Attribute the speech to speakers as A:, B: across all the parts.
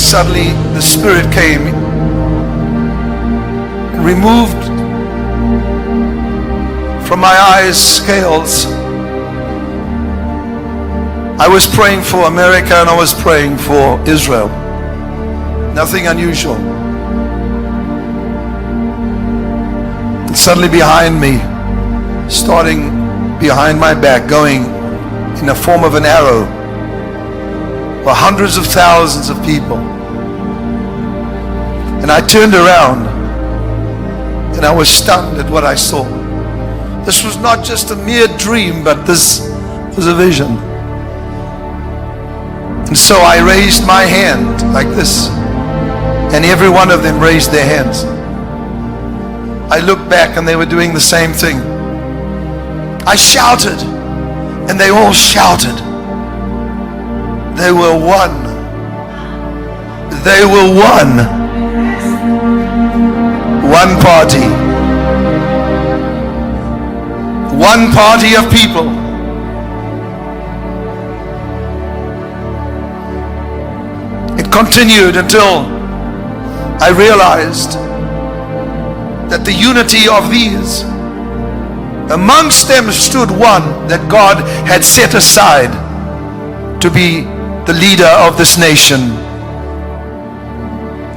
A: suddenly the Spirit came, removed from my eyes scales. I was praying for America and I was praying for Israel. Nothing unusual. And suddenly behind me, starting behind my back, going in the form of an arrow, were hundreds of thousands of people. And I turned around and I was stunned at what I saw. This was not just a mere dream, but this was a vision. And so I raised my hand like this, and every one of them raised their hands. I looked back and they were doing the same thing. I shouted and they all shouted. They were one. They were one. One party. One party of people. It continued until I realized that the unity of these, amongst them stood one that God had set aside to be the leader of this nation.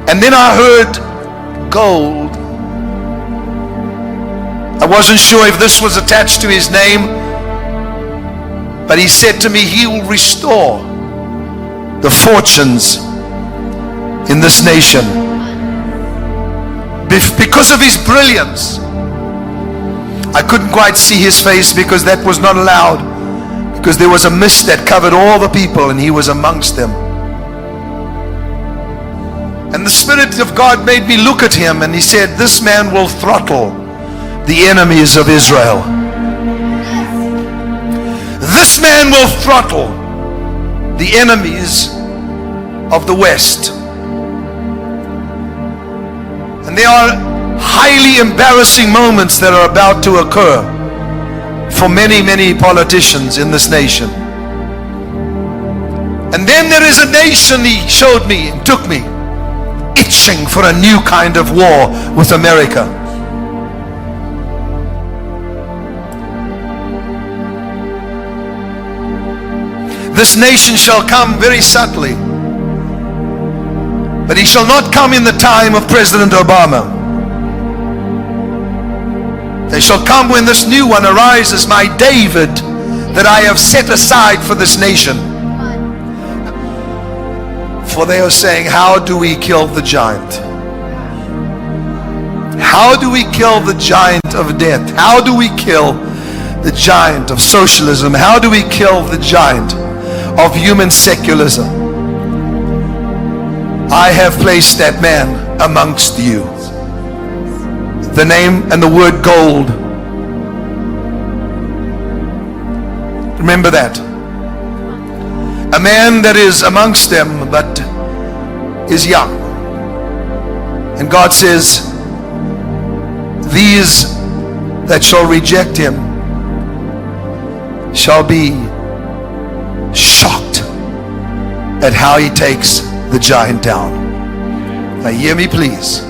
A: And then I heard gold. I wasn't sure if this was attached to his name, but he said to me, he will restore the fortunes in this nation. Because of his brilliance. I couldn't quite see his face because that was not allowed, because there was a mist that covered all the people and he was amongst them. And the Spirit of God made me look at him, and he said, this man will throttle the enemies of Israel. This man will throttle the enemies of the West. And there are highly embarrassing moments that are about to occur for many, many politicians in this nation. And then there is a nation, he showed me and took me, itching for a new kind of war with America. This nation shall come very subtly, but he shall not come in the time of President Obama. They shall come when this new one arises, my David, that I have set aside for this nation. For they are saying, how do we kill the giant? How do we kill the giant of death? How do we kill the giant of socialism? How do we kill the giant of human secularism? I have placed that man amongst you. The name and the word gold. Remember that. A man that is amongst them but is young. And God says, these that shall reject him shall be shocked at how he takes the giant down. Now hear me please.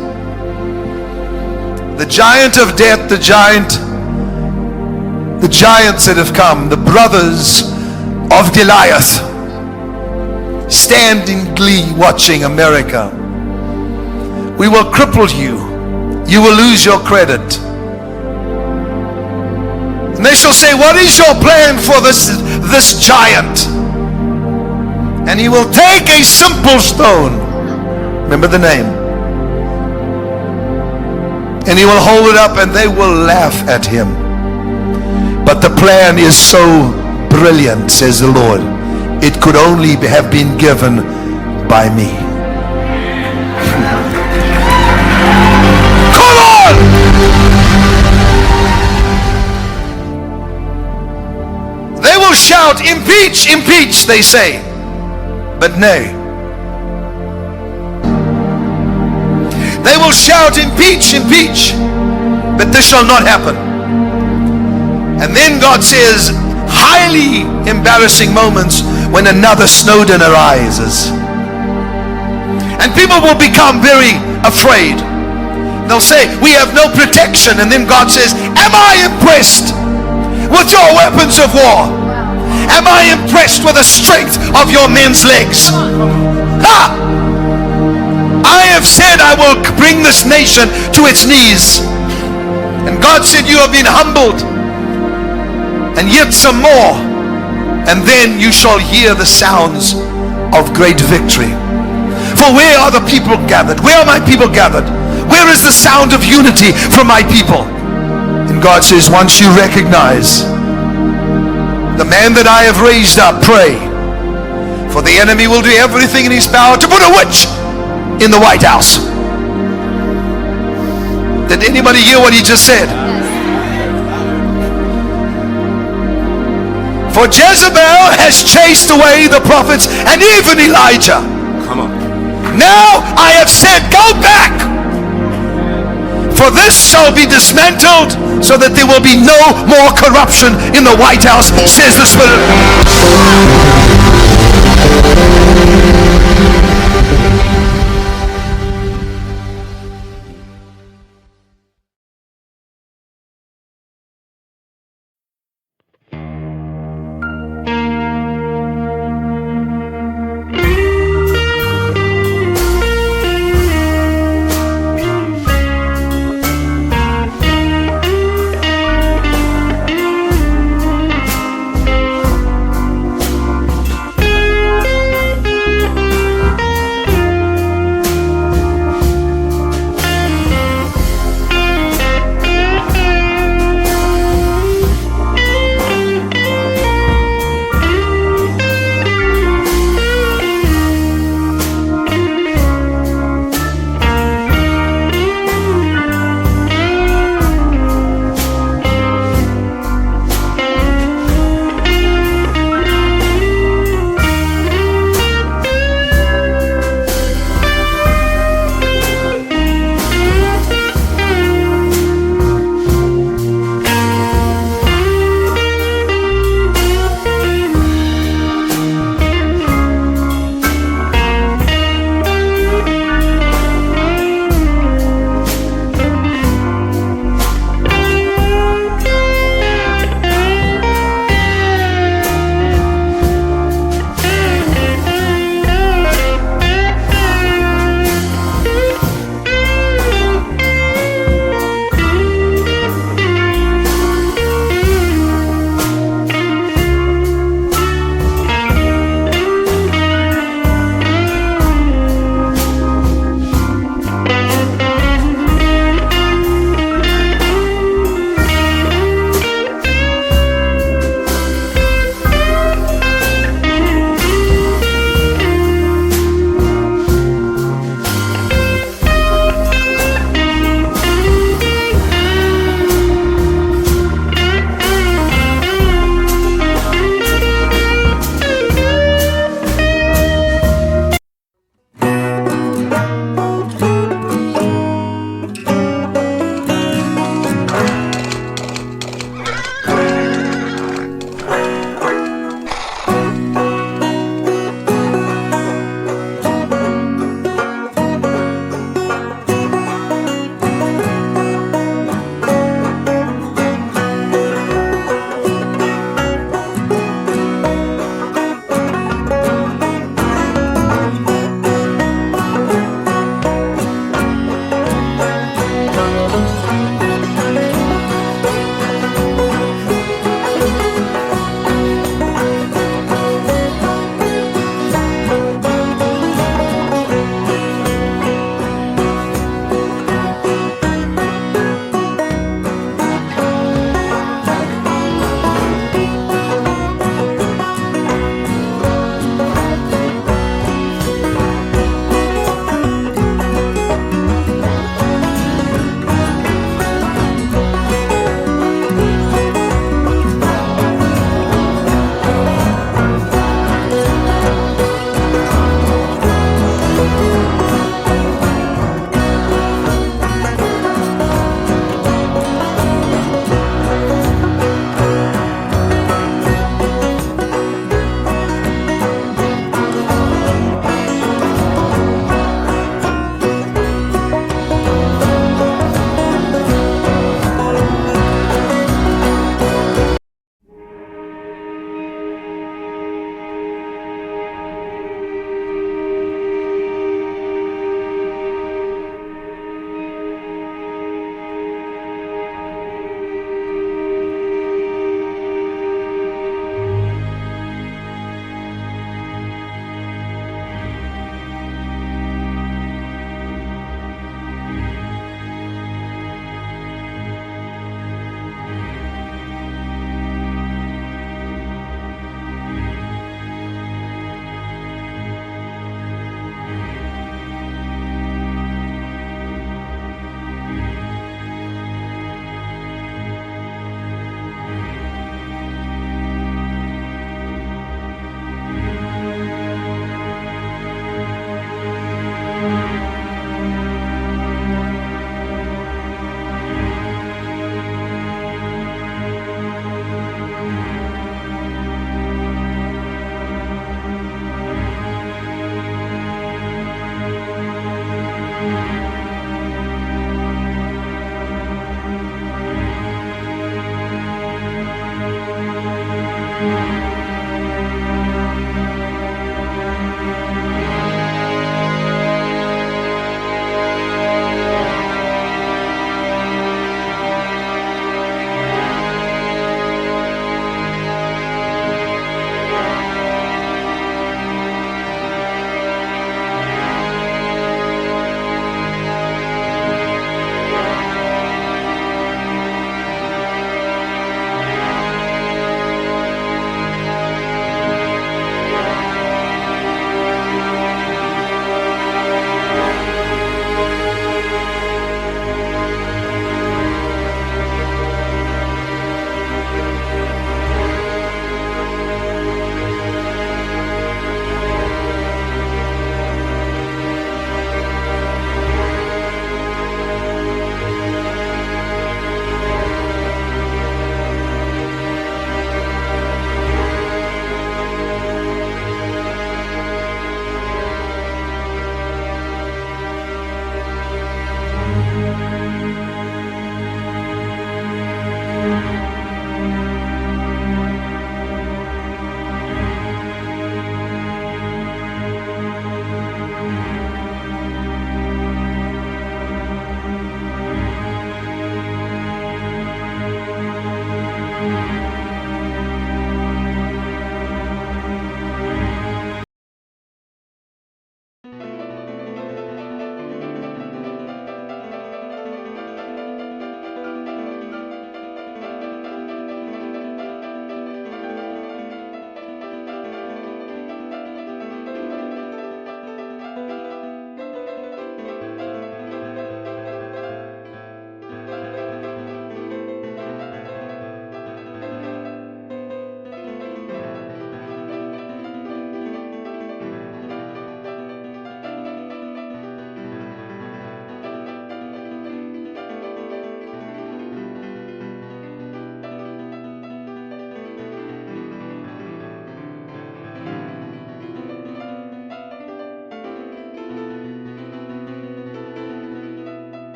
A: The giant of death, the giants that have come, the brothers of Goliath, stand in glee watching America. We will cripple you. You will lose your credit. And they shall say, what is your plan for this giant? And he will take a simple stone. Remember the name. And he will hold it up and they will laugh at him. But the plan is so brilliant, says the Lord. It could only have been given by me. Come on! They will shout, impeach, impeach, they say. But nay. They will shout, impeach, impeach. But this shall not happen. And then God says, highly embarrassing moments when another Snowden arises. And people will become very afraid. They'll say, we have no protection. And then God says, am I impressed with your weapons of war? Am I impressed with the strength of your men's legs? Ha! I have said I will bring this nation to its knees. And God said, you have been humbled. And yet some more. And then you shall hear the sounds of great victory. For where are the people gathered? Where are my people gathered? Where is the sound of unity from my people? And God says, once you recognize the man that I have raised up, pray. For the enemy will do everything in his power to put a witch in the White House. Did anybody hear what he just said? For Jezebel has chased away the prophets and even Elijah.
B: Come on.
A: Now I have said, go back. For this shall be dismantled, so that there will be no more corruption in the White House, says the Spirit.